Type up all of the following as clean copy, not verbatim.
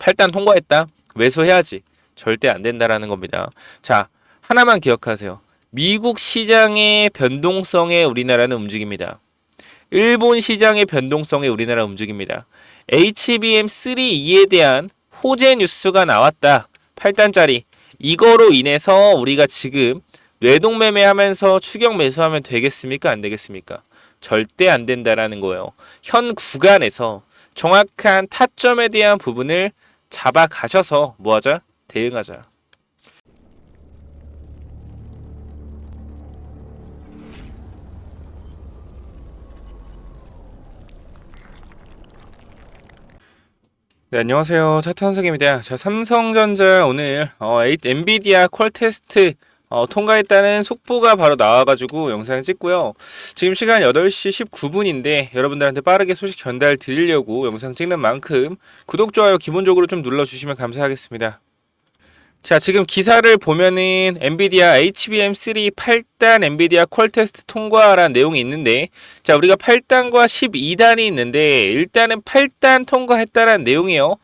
8단 통과했다. 매수해야지. 절대 안 된다라는 겁니다. 자, 하나만 기억하세요. 미국 시장의 변동성에 우리나라는 움직입니다. 일본 시장의 변동성에 우리나라 움직입니다. HBM3E에 대한 호재 뉴스가 나왔다. 8단짜리. 이거로 인해서 우리가 지금 뇌동매매하면서 추격 매수하면 되겠습니까? 안 되겠습니까? 절대 안 된다라는 거예요. 현 구간에서 정확한 타점에 대한 부분을 잡아가셔서 뭐하자? 대응하자. 네, 안녕하세요. 차트 선생입니다. 자, 삼성전자 오늘 엔비디아 퀄 테스트 통과했다는 속보가 바로 나와가지고 영상 찍고요. 지금 시간 8시 19분인데 여러분들한테 빠르게 소식 전달 드리려고 영상 찍는 만큼 구독, 좋아요 기본적으로 좀 눌러주시면 감사하겠습니다. 자, 지금 기사를 보면은 엔비디아 HBM3 8단 엔비디아 퀄 테스트 통과라는 내용이 있는데, 자, 우리가 8단과 12단이 있는데 일단은 8단 통과했다라는 내용이에요.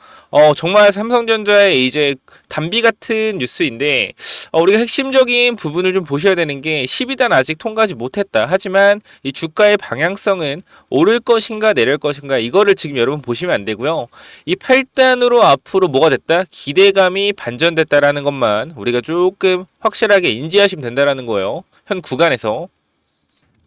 정말 삼성전자의 이제 담비 같은 뉴스인데, 우리가 핵심적인 부분을 좀 보셔야 되는 게 12단 아직 통과하지 못했다. 하지만 이 주가의 방향성은 오를 것인가 내릴 것인가, 이거를 지금 여러분 보시면 안 되고요. 이 8단으로 앞으로 뭐가 됐다? 기대감이 반전됐다라는 것만 우리가 조금 확실하게 인지하시면 된다라는 거예요. 현 구간에서.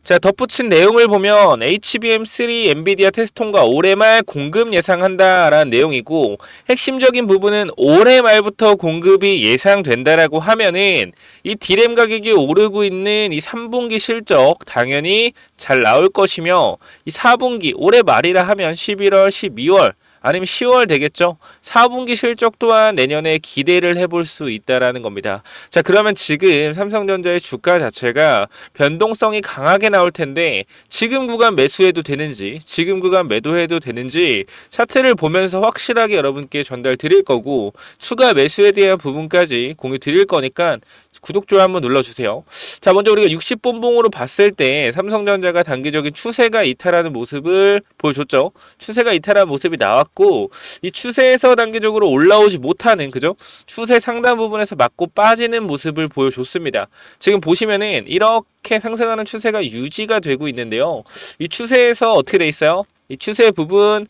자, 덧붙인 내용을 보면 HBM3 엔비디아 테스트 통과 올해 말 공급 예상한다라는 내용이고, 핵심적인 부분은 올해 말부터 공급이 예상된다라고 하면은 이 D램 가격이 오르고 있는 이 3분기 실적 당연히 잘 나올 것이며, 이 4분기 올해 말이라 하면 11월, 12월 아니면 10월 되겠죠. 4분기 실적 또한 내년에 기대를 해볼 수 있다라는 겁니다. 자, 그러면 지금 삼성전자의 주가 자체가 변동성이 강하게 나올 텐데, 지금 구간 매수해도 되는지, 지금 구간 매도해도 되는지 차트를 보면서 확실하게 여러분께 전달 드릴 거고, 추가 매수에 대한 부분까지 공유 드릴 거니까 구독, 좋아요 한번 눌러주세요. 자, 먼저 우리가 60분봉으로 봤을 때 삼성전자가 단기적인 추세가 이탈하는 모습을 보여줬죠. 추세가 이탈하는 모습이 나왔고, 이 추세에서 단기적으로 올라오지 못하는, 그죠? 추세 상단 부분에서 맞고 빠지는 모습을 보여줬습니다. 지금 보시면은 이렇게 상승하는 추세가 유지가 되고 있는데요. 이 추세에서 어떻게 돼 있어요? 이 추세 부분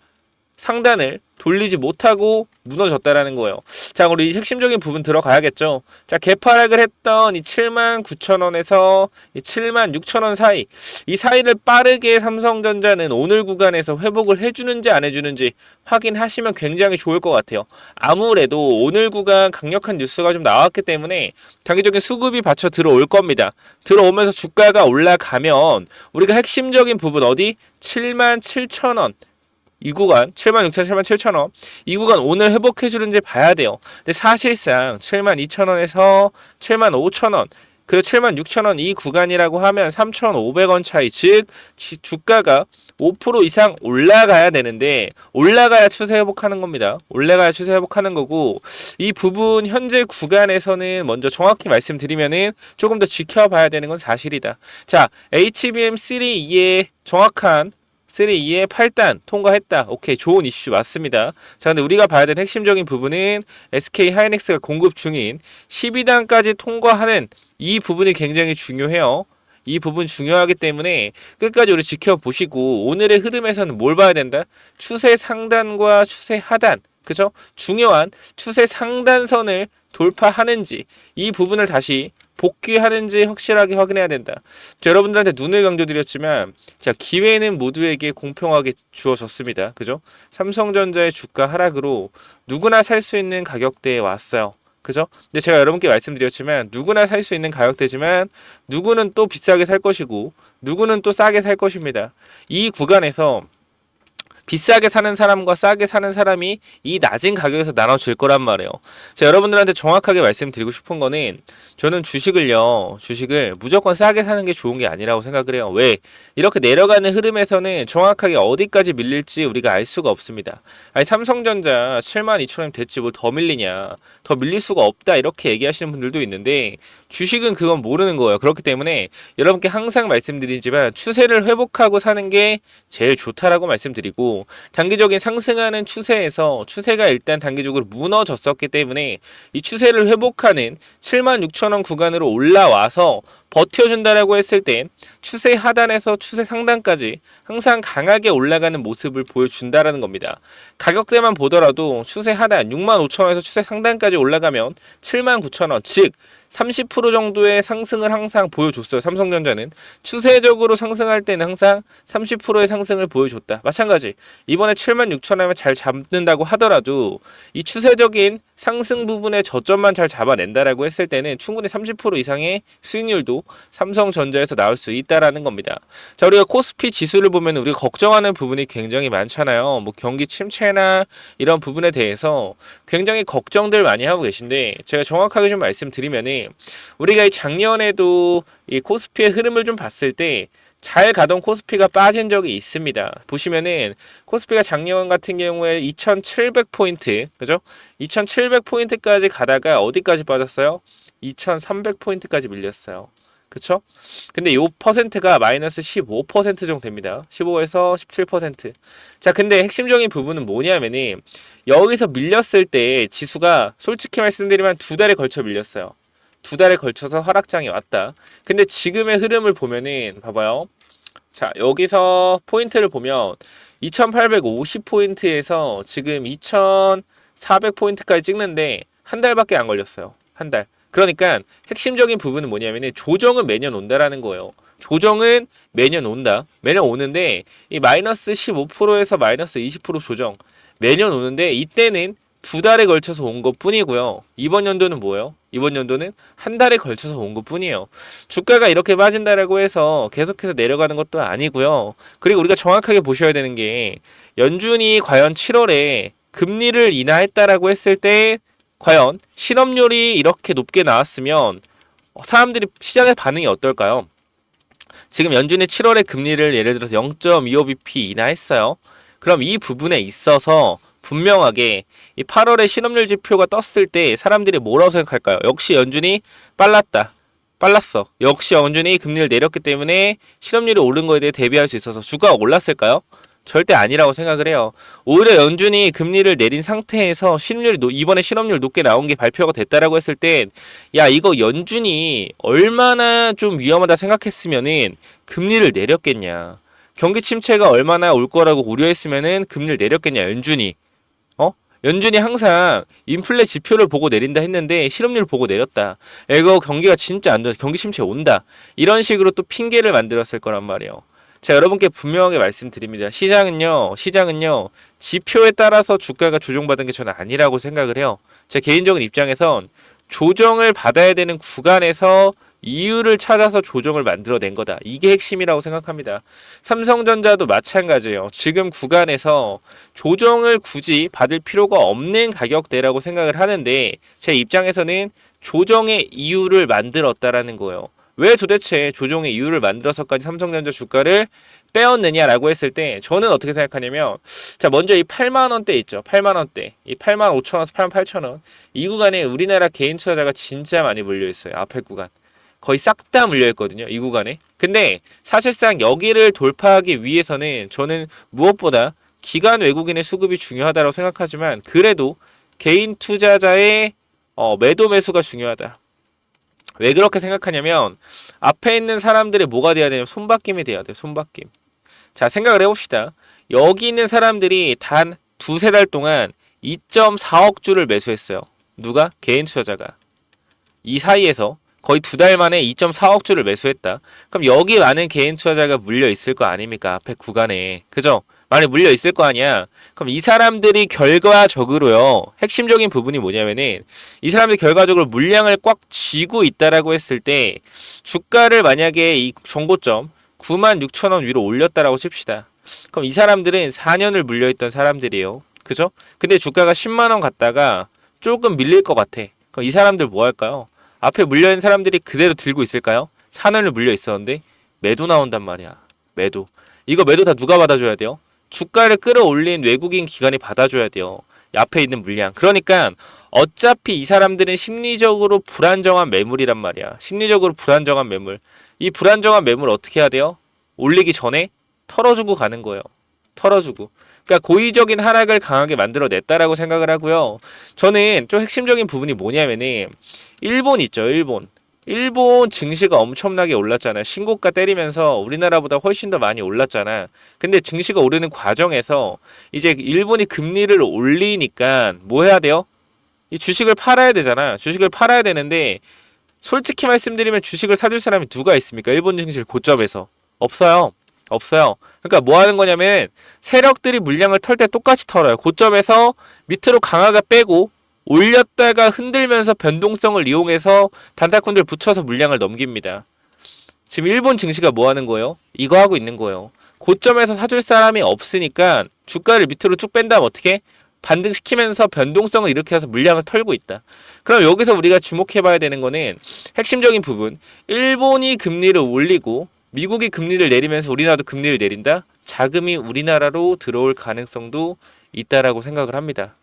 상단을 돌리지 못하고 무너졌다라는 거예요. 자, 우리 핵심적인 부분 들어가야겠죠. 자, 개파락을 했던 이 79,000원에서 이 76,000원 사이, 이 사이를 빠르게 삼성전자는 오늘 구간에서 회복을 해주는지 안 해주는지 확인하시면 굉장히 좋을 것 같아요. 아무래도 오늘 구간 강력한 뉴스가 좀 나왔기 때문에 단기적인 수급이 받쳐 들어올 겁니다. 들어오면서 주가가 올라가면 우리가 핵심적인 부분 어디? 77,000원 이 구간 76,000원, 77,000원 이 구간 오늘 회복해주는지 봐야 돼요. 근데 사실상 72,000원에서 75,000원, 그리고 76,000원 이 구간이라고 하면 3,500원 차이, 즉 주가가 5% 이상 올라가야 되는데, 올라가야 추세 회복하는 겁니다. 올라가야 추세 회복하는 거고, 이 부분 현재 구간에서는 먼저 정확히 말씀드리면은 조금 더 지켜봐야 되는 건 사실이다. 자, HBM3E의 정확한 3E의 8단 통과했다. 오케이, 좋은 이슈 맞습니다. 자, 근데 우리가 봐야 되는 핵심적인 부분은 SK 하이닉스가 공급 중인 12단까지 통과하는 이 부분이 굉장히 중요해요. 이 부분 중요하기 때문에 끝까지 우리 지켜보시고, 오늘의 흐름에서는 뭘 봐야 된다? 추세 상단과 추세 하단, 그죠? 중요한 추세 상단선을 돌파하는지, 이 부분을 다시 복귀하는지 확실하게 확인해야 된다. 자, 여러분들한테 눈을 강조드렸지만, 자, 기회는 모두에게 공평하게 주어졌습니다. 그죠? 삼성전자의 주가 하락으로 누구나 살 수 있는 가격대에 왔어요. 그죠? 근데 제가 여러분께 말씀드렸지만, 누구나 살 수 있는 가격대지만 누구는 또 비싸게 살 것이고 누구는 또 싸게 살 것입니다. 이 구간에서 비싸게 사는 사람과 싸게 사는 사람이 이 낮은 가격에서 나눠질 거란 말이에요. 자, 여러분들한테 정확하게 말씀드리고 싶은 거는, 저는 주식을 무조건 싸게 사는 게 좋은 게 아니라고 생각을 해요. 왜? 이렇게 내려가는 흐름에서는 정확하게 어디까지 밀릴지 우리가 알 수가 없습니다. 아니, 삼성전자 72,000원 됐지 뭘 더 밀리냐, 더 밀릴 수가 없다, 이렇게 얘기하시는 분들도 있는데, 주식은 그건 모르는 거예요. 그렇기 때문에 여러분께 항상 말씀드리지만 추세를 회복하고 사는 게 제일 좋다라고 말씀드리고, 보더라도 단기적인 상승하는 추세에서 추세가 일단 단기적으로 무너졌었기 때문에 이 추세를 회복하는 76,000원 구간으로 올라와서 버텨준다라고 했을 때 추세 하단에서 추세 상단까지 항상 강하게 올라가는 모습을 보여준다라는 겁니다. 가격대만 보더라도 추세 하단 65,000원에서 추세 상단까지 올라가면 79,000원, 즉 30% 정도의 상승을 항상 보여줬어요. 삼성전자는 추세적으로 상승할 때는 항상 30%의 상승을 보여줬다. 마찬가지 이번에 76,000원을 잘 잡는다고 하더라도 이 추세적인 상승 부분의 저점만 잘 잡아낸다라고 했을 때는 충분히 30% 이상의 수익률도 삼성전자에서 나올 수 있다라는 겁니다. 자, 우리가 코스피 지수를 보면 우리가 걱정하는 부분이 굉장히 많잖아요. 뭐 경기 침체나 이런 부분에 대해서 굉장히 걱정들 많이 하고 계신데 제가 정확하게 좀 말씀드리면은 우리가 이 작년에도 이 코스피의 흐름을 좀 봤을 때 잘 가던 코스피가 빠진 적이 있습니다. 보시면은 코스피가 작년 같은 경우에 2,700포인트, 그죠? 2,700포인트까지 가다가 어디까지 빠졌어요? 2,300포인트까지 밀렸어요. 그쵸? 근데 요 퍼센트가 마이너스 15% 정도 됩니다. 15에서 17%. 자, 근데 핵심적인 부분은 뭐냐면은 여기서 밀렸을 때 지수가 솔직히 말씀드리면 2달에 걸쳐 밀렸어요. 2달에 걸쳐서 하락장이 왔다. 근데 지금의 흐름을 보면은 봐봐요. 자, 여기서 포인트를 보면 2850포인트에서 지금 2400포인트까지 찍는데 한 달밖에 안 걸렸어요. 한 달. 그러니까 핵심적인 부분은 뭐냐면은 조정은 매년 온다라는 거예요. 조정은 매년 온다. 매년 오는데 이 마이너스 15%에서 마이너스 20% 조정 매년 오는데 이때는 2달에 걸쳐서 온 것 뿐이고요. 이번 연도는 뭐예요? 이번 연도는 한 달에 걸쳐서 온 것 뿐이에요. 주가가 이렇게 빠진다라고 해서 계속해서 내려가는 것도 아니고요. 그리고 우리가 정확하게 보셔야 되는 게 연준이 과연 7월에 금리를 인하했다라고 했을 때 과연 실업률이 이렇게 높게 나왔으면 사람들이 시장의 반응이 어떨까요? 지금 연준이 7월에 금리를 예를 들어서 0.25bp 인하했어요. 그럼 이 부분에 있어서 분명하게 이 8월에 실업률 지표가 떴을 때 사람들이 뭐라고 생각할까요? 역시 연준이 빨랐어. 역시 연준이 금리를 내렸기 때문에 실업률이 오른 거에 대해 대비할 수 있어서 주가가 올랐을까요? 절대 아니라고 생각을 해요. 오히려 연준이 금리를 내린 상태에서 이번에 실업률 높게 나온 게 발표가 됐다라고 했을 땐 야, 이거 연준이 얼마나 좀 위험하다 생각했으면은 금리를 내렸겠냐. 경기 침체가 얼마나 올 거라고 우려했으면은 금리를 내렸겠냐, 연준이. 연준이 항상 인플레 지표를 보고 내린다 했는데 실업률 보고 내렸다. 이거 경기가 진짜 안 좋아. 경기 침체 온다. 이런 식으로 또 핑계를 만들었을 거란 말이에요. 자, 여러분께 분명하게 말씀드립니다. 시장은요, 지표에 따라서 주가가 조정받은 게 저는 아니라고 생각을 해요. 제 개인적인 입장에선 조정을 받아야 되는 구간에서 이유를 찾아서 조정을 만들어낸 거다. 이게 핵심이라고 생각합니다. 삼성전자도 마찬가지예요. 지금 구간에서 조정을 굳이 받을 필요가 없는 가격대라고 생각을 하는데 제 입장에서는 조정의 이유를 만들었다라는 거예요. 왜 도대체 조정의 이유를 만들어서까지 삼성전자 주가를 빼었느냐라고 했을 때 저는 어떻게 생각하냐면 자, 먼저 이 8만 원대 있죠. 8만 원대. 이 8만 5천 원에서 8만 8천 원. 이 구간에 우리나라 개인 투자자가 진짜 많이 몰려 있어요. 앞에 구간. 거의 싹 다 물려 있거든요. 이 구간에. 근데 사실상 여기를 돌파하기 위해서는 저는 무엇보다 기관 외국인의 수급이 중요하다고 생각하지만 그래도 개인 투자자의 매도 매수가 중요하다. 왜 그렇게 생각하냐면 앞에 있는 사람들이 뭐가 돼야 되냐면 손바뀜이 돼야 돼요. 손바뀜. 자, 생각을 해봅시다. 여기 있는 사람들이 단 두세 달 동안 2.4억 주를 매수했어요. 누가? 개인 투자자가. 이 사이에서 거의 2달 만에 2.4억 주를 매수했다. 그럼 여기 많은 개인 투자자가 물려 있을 거 아닙니까? 앞에 구간에. 그죠? 많이 물려 있을 거 아니야. 그럼 이 사람들이 결과적으로요. 핵심적인 부분이 뭐냐면은 이 사람들이 결과적으로 물량을 꽉 쥐고 있다라고 했을 때 주가를 만약에 이 정고점 96,000원 위로 올렸다라고 칩시다. 그럼 이 사람들은 4년을 물려 있던 사람들이에요. 그죠? 근데 주가가 10만 원 갔다가 조금 밀릴 것 같아. 그럼 이 사람들 뭐 할까요? 앞에 물려있는 사람들이 그대로 들고 있을까요? 4년을 물려 있었는데 매도 나온단 말이야. 매도. 이거 매도 다 누가 받아줘야 돼요? 주가를 끌어올린 외국인 기관이 받아줘야 돼요. 앞에 있는 물량. 그러니까 어차피 이 사람들은 심리적으로 불안정한 매물이란 말이야. 심리적으로 불안정한 매물. 이 불안정한 매물 어떻게 해야 돼요? 올리기 전에 털어주고 가는 거예요. 털어주고. 그러니까 고의적인 하락을 강하게 만들어냈다라고 생각을 하고요. 저는 좀 핵심적인 부분이 뭐냐면은 일본 있죠, 일본. 일본 증시가 엄청나게 올랐잖아요. 신고가 때리면서 우리나라보다 훨씬 더 많이 올랐잖아. 근데 증시가 오르는 과정에서 이제 일본이 금리를 올리니까 뭐 해야 돼요? 이 주식을 팔아야 되잖아. 주식을 팔아야 되는데 솔직히 말씀드리면 주식을 사줄 사람이 누가 있습니까? 일본 증시를 고점에서. 없어요. 없어요. 그러니까 뭐 하는 거냐면 세력들이 물량을 털 때 똑같이 털어요. 고점에서 밑으로 강하게 빼고 올렸다가 흔들면서 변동성을 이용해서 단타콘들 붙여서 물량을 넘깁니다. 지금 일본 증시가 뭐 하는 거예요? 이거 하고 있는 거예요. 고점에서 사줄 사람이 없으니까 주가를 밑으로 쭉 뺀 다음 어떻게? 반등시키면서 변동성을 일으켜서 물량을 털고 있다. 그럼 여기서 우리가 주목해봐야 되는 거는 핵심적인 부분. 일본이 금리를 올리고 미국이 금리를 내리면서 우리나라도 금리를 내린다? 자금이 우리나라로 들어올 가능성도 있다라고 생각을 합니다.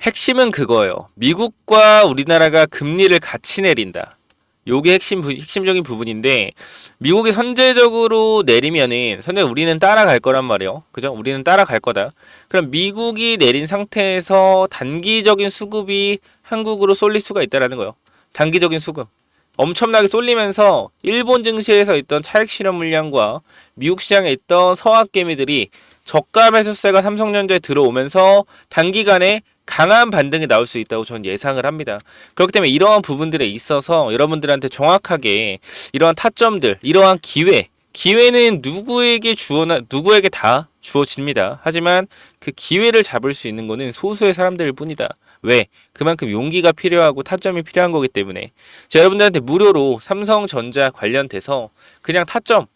핵심은 그거예요. 미국과 우리나라가 금리를 같이 내린다. 요게 핵심적인 부분인데, 미국이 선제적으로 내리면은, 우리는 따라갈 거란 말이에요. 그죠? 우리는 따라갈 거다. 그럼 미국이 내린 상태에서 단기적인 수급이 한국으로 쏠릴 수가 있다라는 거예요. 단기적인 수급. 엄청나게 쏠리면서 일본 증시에서 있던 차익 실현 물량과 미국 시장에 있던 서학개미들이 저가 매수세가 삼성전자에 들어오면서 단기간에 강한 반등이 나올 수 있다고 저는 예상을 합니다. 그렇기 때문에 이러한 부분들에 있어서 여러분들한테 정확하게 이러한 타점들, 이러한 기회는 누구에게 다 주어집니다. 하지만 그 기회를 잡을 수 있는 거는 소수의 사람들일 뿐이다. 왜? 그만큼 용기가 필요하고 타점이 필요한 거기 때문에. 제가 여러분들한테 무료로 삼성전자 관련돼서 그냥 타점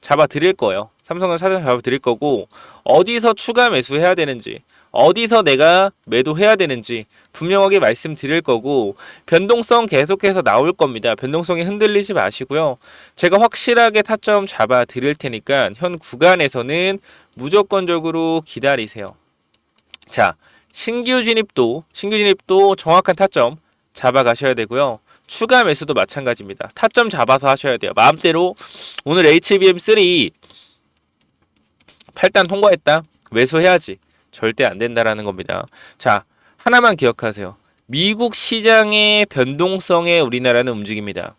잡아 드릴 거예요. 삼성전자 타점 잡아 드릴 거고, 어디서 추가 매수해야 되는지, 어디서 내가 매도해야 되는지 분명하게 말씀드릴 거고, 변동성 계속해서 나올 겁니다. 변동성이 흔들리지 마시고요. 제가 확실하게 타점 잡아 드릴 테니까 현 구간에서는 무조건적으로 기다리세요. 자, 신규 진입도 정확한 타점 잡아 가셔야 되고요. 추가 매수도 마찬가지입니다. 타점 잡아서 하셔야 돼요. 마음대로 오늘 HBM3 8단 통과했다. 매수해야지. 절대 안 된다라는 겁니다. 자, 하나만 기억하세요. 미국 시장의 변동성에 우리나라는 움직입니다.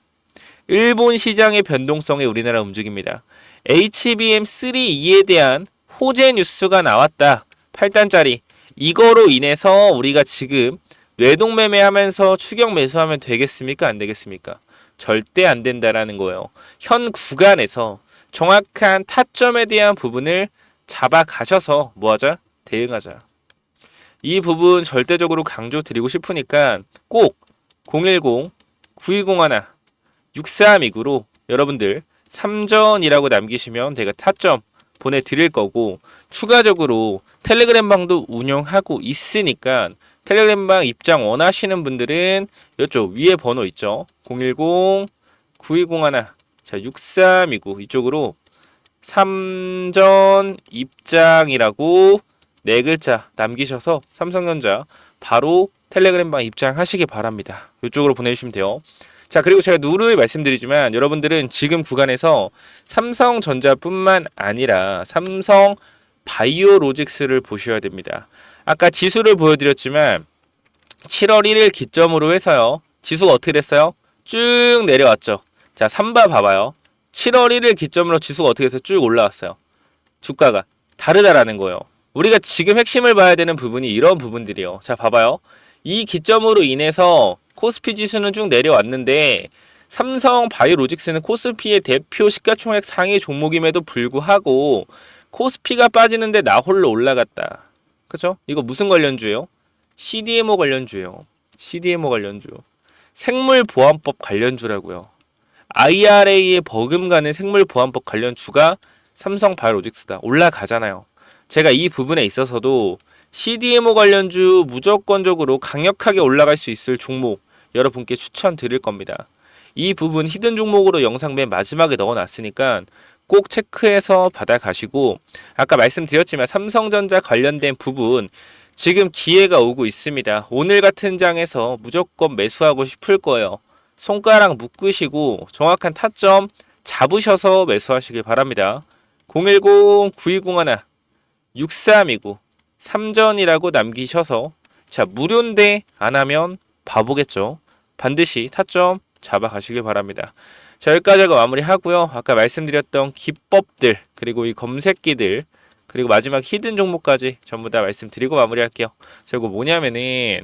일본 시장의 변동성에 우리나라 움직입니다. HBM3E에 대한 호재 뉴스가 나왔다. 8단짜리. 이거로 인해서 우리가 지금 뇌동매매하면서 추격 매수하면 되겠습니까? 안 되겠습니까? 절대 안 된다라는 거예요. 현 구간에서 정확한 타점에 대한 부분을 잡아가셔서 뭐하자? 대응하자. 이 부분 절대적으로 강조드리고 싶으니까 꼭 010-9201-6329로 여러분들 3전이라고 남기시면 제가 타점 보내드릴 거고, 추가적으로 텔레그램 방도 운영하고 있으니까 텔레그램방 입장 원하시는 분들은 이쪽 위에 번호 있죠. 010-9201-6329 이쪽으로 3전 입장이라고 4글자 남기셔서 삼성전자 바로 텔레그램방 입장하시기 바랍니다. 이쪽으로 보내주시면 돼요. 자, 그리고 제가 누누이 말씀드리지만 여러분들은 지금 구간에서 삼성전자뿐만 아니라 삼성 바이오로직스를 보셔야 됩니다. 아까 지수를 보여드렸지만 7월 1일 기점으로 해서요. 지수가 어떻게 됐어요? 쭉 내려왔죠. 자, 3바 봐봐요. 7월 1일 기점으로 지수가 어떻게 해서 쭉 올라왔어요. 주가가 다르다라는 거예요. 우리가 지금 핵심을 봐야 되는 부분이 이런 부분들이에요. 자, 봐봐요. 이 기점으로 인해서 코스피 지수는 쭉 내려왔는데 삼성 바이오로직스는 코스피의 대표 시가총액 상위 종목임에도 불구하고 코스피가 빠지는데 나 홀로 올라갔다. 그쵸? 이거 무슨 관련주예요? CDMO 관련주예요. CDMO 관련주. 생물보안법 관련주라고요. IRA에 버금가는 생물보안법 관련주가 삼성 바이오로직스다. 올라가잖아요. 제가 이 부분에 있어서도 CDMO 관련주 무조건적으로 강력하게 올라갈 수 있을 종목 여러분께 추천드릴 겁니다. 이 부분 히든 종목으로 영상 맨 마지막에 넣어놨으니까 꼭 체크해서 받아가시고, 아까 말씀드렸지만 삼성전자 관련된 부분 지금 기회가 오고 있습니다. 오늘 같은 장에서 무조건 매수하고 싶을 거예요. 손가락 묶으시고 정확한 타점 잡으셔서 매수하시길 바랍니다. 010-9201 63이고 3전이라고 남기셔서 자, 무료인데 안 하면 바보겠죠. 반드시 타점 잡아가시길 바랍니다. 자, 여기까지 하고 마무리하고요. 아까 말씀드렸던 기법들 그리고 이 검색기들 그리고 마지막 히든 종목까지 전부 다 말씀드리고 마무리할게요. 자, 이거 뭐냐면은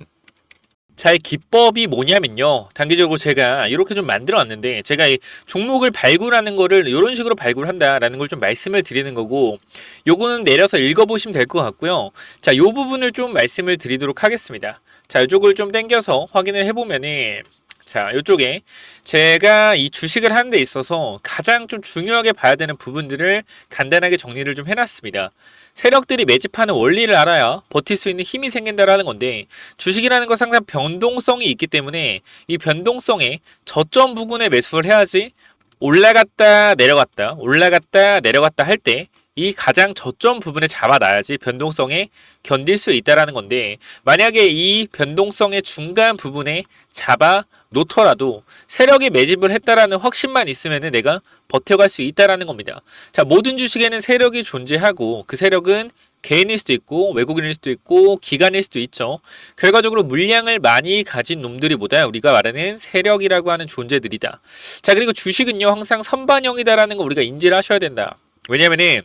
자, 이 기법이 뭐냐면요. 단기적으로 제가 이렇게 좀 만들어 왔는데 제가 이 종목을 발굴하는 거를 이런 식으로 발굴한다라는 걸 좀 말씀을 드리는 거고 요거는 내려서 읽어보시면 될 것 같고요. 자, 요 부분을 좀 말씀을 드리도록 하겠습니다. 자, 이쪽을 좀 당겨서 확인을 해보면은 자, 이쪽에 제가 이 주식을 하는 데 있어서 가장 좀 중요하게 봐야 되는 부분들을 간단하게 정리를 좀 해놨습니다. 세력들이 매집하는 원리를 알아야 버틸 수 있는 힘이 생긴다라는 건데 주식이라는 것은 항상 변동성이 있기 때문에 이 변동성에 저점 부근에 매수를 해야지 올라갔다 내려갔다 할 때 이 가장 저점 부분에 잡아놔야지 변동성에 견딜 수 있다라는 건데 만약에 이 변동성의 중간 부분에 잡아 놓더라도 세력이 매집을 했다라는 확신만 있으면 내가 버텨갈 수 있다라는 겁니다. 자, 모든 주식에는 세력이 존재하고 그 세력은 개인일 수도 있고 외국인일 수도 있고 기관일 수도 있죠. 결과적으로 물량을 많이 가진 놈들이 보다 우리가 말하는 세력이라고 하는 존재들이다. 자, 그리고 주식은요 항상 선반영이다라는 거 우리가 인지를 하셔야 된다. 왜냐면은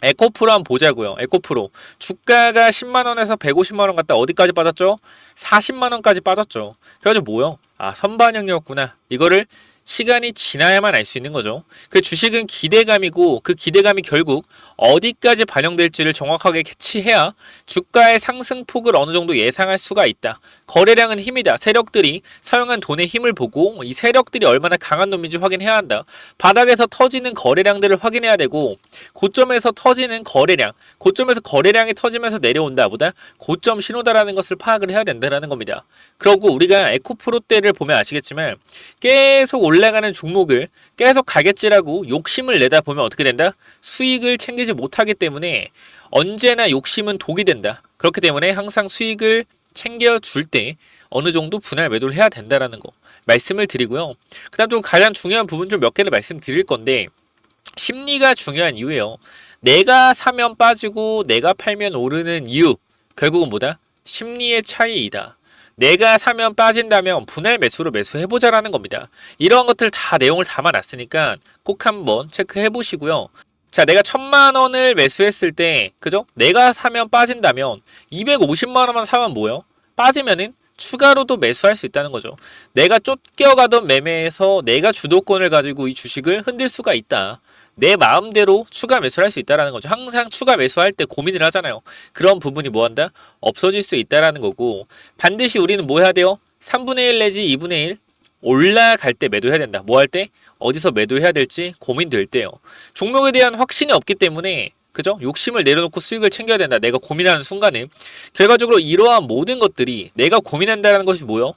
에코프로 한번 보자고요. 에코프로 주가가 10만원에서 150만원 갔다 어디까지 빠졌죠? 40만원까지 빠졌죠. 그래가지고 뭐요? 아, 선반영이었구나. 이거를 시간이 지나야만 알 수 있는 거죠. 그 주식은 기대감이고 그 기대감이 결국 어디까지 반영될지를 정확하게 캐치해야 주가의 상승폭을 어느 정도 예상할 수가 있다. 거래량은 힘이다. 세력들이 사용한 돈의 힘을 보고 이 세력들이 얼마나 강한 놈인지 확인해야 한다. 바닥에서 터지는 거래량들을 확인해야 되고 고점에서 터지는 거래량, 고점에서 거래량이 터지면서 내려온다 보다 고점 신호다라는 것을 파악을 해야 된다는 겁니다. 그러고 우리가 에코프로 때를 보면 아시겠지만 계속 올라가는 종목을 계속 가겠지라고 욕심을 내다 보면 어떻게 된다? 수익을 챙기지 못하기 때문에 언제나 욕심은 독이 된다. 그렇기 때문에 항상 수익을 챙겨줄 때 어느 정도 분할 매도를 해야 된다라는 거 말씀을 드리고요. 그 다음 또 가장 중요한 부분 좀 몇 개를 말씀드릴 건데 심리가 중요한 이유예요. 내가 사면 빠지고 내가 팔면 오르는 이유 결국은 뭐다? 심리의 차이이다. 내가 사면 빠진다면 분할 매수로 매수해보자라는 겁니다. 이러한 것들 다 내용을 담아놨으니까 꼭 한번 체크해보시고요. 자, 내가 1000만원을 매수했을 때 그죠? 내가 사면 빠진다면 250만원만 사면 뭐예요? 빠지면은 추가로도 매수할 수 있다는 거죠. 내가 쫓겨가던 매매에서 내가 주도권을 가지고 이 주식을 흔들 수가 있다. 내 마음대로 추가 매수를 할 수 있다는 거죠. 항상 추가 매수할 때 고민을 하잖아요. 그런 부분이 뭐한다? 없어질 수 있다는 거고 반드시 우리는 뭐 해야 돼요? 3분의 1 내지 2분의 1 올라갈 때 매도해야 된다. 뭐 할 때? 어디서 매도해야 될지 고민될 때요. 종목에 대한 확신이 없기 때문에 그죠? 욕심을 내려놓고 수익을 챙겨야 된다. 내가 고민하는 순간에 결과적으로 이러한 모든 것들이 내가 고민한다는 것이 뭐요?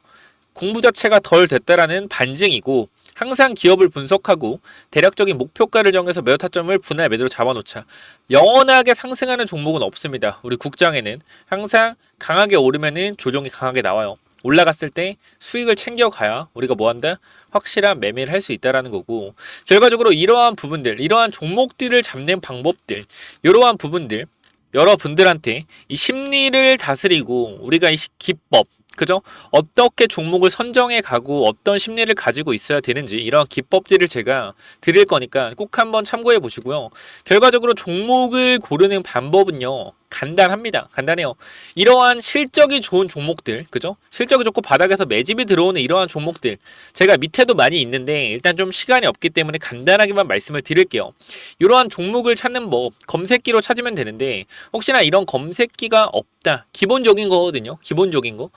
공부 자체가 덜 됐다라는 반증이고 항상 기업을 분석하고 대략적인 목표가를 정해서 매도 타점을 분할 매도로 잡아놓자. 영원하게 상승하는 종목은 없습니다. 우리 국장에는 항상 강하게 오르면은 조정이 강하게 나와요. 올라갔을 때 수익을 챙겨가야 우리가 뭐한다? 확실한 매매를 할 수 있다라는 거고 결과적으로 이러한 부분들, 이러한 종목들을 잡는 방법들, 이러한 부분들 여러분들한테 이 심리를 다스리고 우리가 이 기법 그죠? 어떻게 종목을 선정해 가고 어떤 심리를 가지고 있어야 되는지 이런 기법들을 제가 드릴 거니까 꼭 한번 참고해 보시고요. 결과적으로 종목을 고르는 방법은요. 간단합니다. 간단해요. 이러한 실적이 좋은 종목들, 그죠? 실적이 좋고 바닥에서 매집이 들어오는 이러한 종목들 제가 밑에도 많이 있는데 일단 좀 시간이 없기 때문에 간단하게만 말씀을 드릴게요. 이러한 종목을 찾는 법 검색기로 찾으면 되는데 혹시나 이런 검색기가 없다. 기본적인 거거든요. 기본적인 거.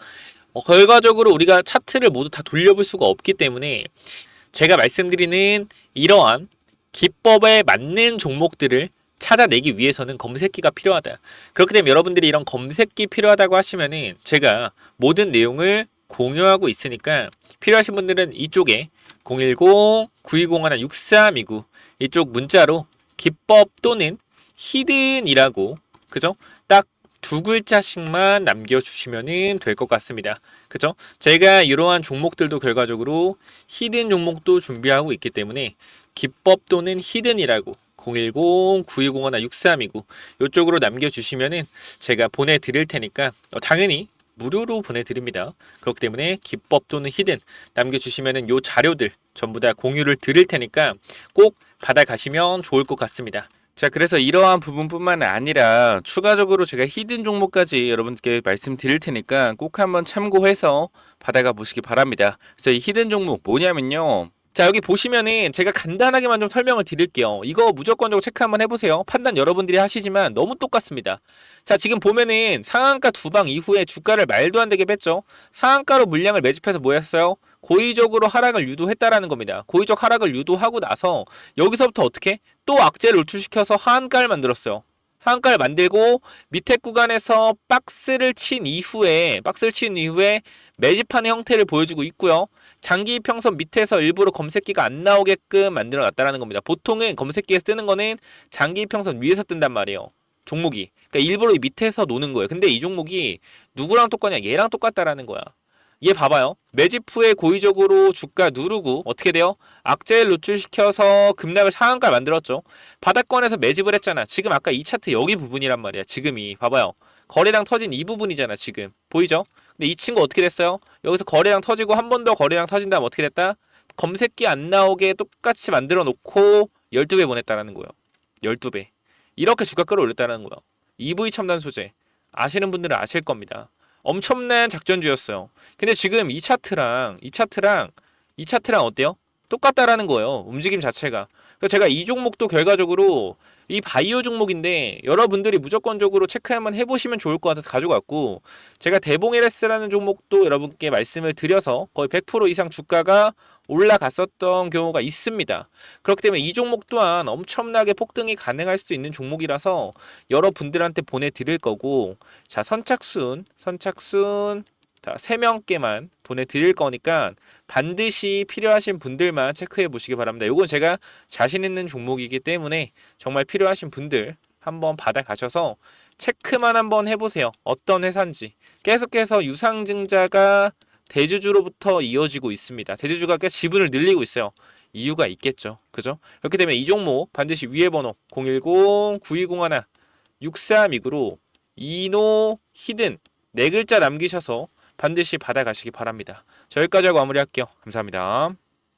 결과적으로 우리가 차트를 모두 다 돌려볼 수가 없기 때문에 제가 말씀드리는 이러한 기법에 맞는 종목들을 찾아내기 위해서는 검색기가 필요하다. 그렇기 때문에 여러분들이 이런 검색기 필요하다고 하시면은 제가 모든 내용을 공유하고 있으니까 필요하신 분들은 이쪽에 010-9201-6329 이쪽 문자로 기법 또는 히든이라고 그죠? 딱 두 글자씩만 남겨주시면 될 것 같습니다. 그죠? 제가 이러한 종목들도 결과적으로 히든 종목도 준비하고 있기 때문에 기법 또는 히든이라고 010-9201-6329 이쪽으로 남겨주시면은 제가 보내드릴 테니까 당연히 무료로 보내드립니다. 그렇기 때문에 기법 또는 히든 남겨주시면은 요 자료들 전부 다 공유를 드릴 테니까 꼭 받아가시면 좋을 것 같습니다. 자, 그래서 이러한 부분뿐만 아니라 추가적으로 제가 히든 종목까지 여러분께 말씀드릴 테니까 꼭 한번 참고해서 받아가 보시기 바랍니다. 그래서 이 히든 종목 뭐냐면요. 자, 여기 보시면은 제가 간단하게만 좀 설명을 드릴게요. 이거 무조건적으로 체크 한번 해보세요. 판단 여러분들이 하시지만 너무 똑같습니다. 자, 지금 보면은 상한가 두 방 이후에 주가를 말도 안 되게 뺐죠. 상한가로 물량을 매집해서 뭐 했어요? 고의적으로 하락을 유도했다라는 겁니다. 고의적 하락을 유도하고 나서 여기서부터 어떻게? 또 악재를 노출시켜서 하한가를 만들었어요. 하한가를 만들고 밑에 구간에서 박스를 친 이후에 매집하는 형태를 보여주고 있고요. 장기 이평선 밑에서 일부러 검색기가 안 나오게끔 만들어 놨다는 겁니다. 보통은 검색기에서 뜨는 거는 장기 이평선 위에서 뜬단 말이에요. 종목이. 그러니까 일부러 밑에서 노는 거예요. 근데 이 종목이 누구랑 똑같냐? 얘랑 똑같다라는 거야. 얘 봐봐요. 매집 후에 고의적으로 주가 누르고 어떻게 돼요? 악재를 노출시켜서 급락을 상한가를 만들었죠. 바닥권에서 매집을 했잖아. 지금 아까 이 차트 여기 부분이란 말이야. 지금이 봐봐요. 거래량 터진 이 부분이잖아. 지금 보이죠? 근데 이 친구 어떻게 됐어요? 여기서 거래량 터지고 한 번 더 거래량 터진 다음 어떻게 됐다? 검색기 안 나오게 똑같이 만들어 놓고 12배 보냈다라는 거예요. 12배. 이렇게 주가 끌어올렸다는 거예요. EV 첨단 소재 아시는 분들은 아실 겁니다. 엄청난 작전주였어요. 근데 지금 이 차트랑 어때요? 똑같다라는 거예요. 움직임 자체가. 그래서 제가 이 종목도 결과적으로 이 바이오 종목인데 여러분들이 무조건적으로 체크 한번 해보시면 좋을 것 같아서 가져갔고, 제가 대봉 LS라는 종목도 여러분께 말씀을 드려서 거의 100% 이상 주가가 올라갔었던 경우가 있습니다. 그렇기 때문에 이 종목 또한 엄청나게 폭등이 가능할 수도 있는 종목이라서 여러분들한테 보내드릴 거고, 자, 선착순 자, 3명께만 보내드릴 거니까 반드시 필요하신 분들만 체크해 보시기 바랍니다. 이건 제가 자신 있는 종목이기 때문에 정말 필요하신 분들 한번 받아가셔서 체크만 한번 해보세요. 어떤 회사인지. 계속해서 유상증자가 대주주로부터 이어지고 있습니다. 대주주가 계속 지분을 늘리고 있어요. 이유가 있겠죠. 그죠? 그렇기 때문에 이 종목 반드시 위에 번호 010-9201-6329로 이노 히든 4글자 남기셔서 반드시 받아가시기 바랍니다. 저 여기까지 하고 마무리할게요. 감사합니다.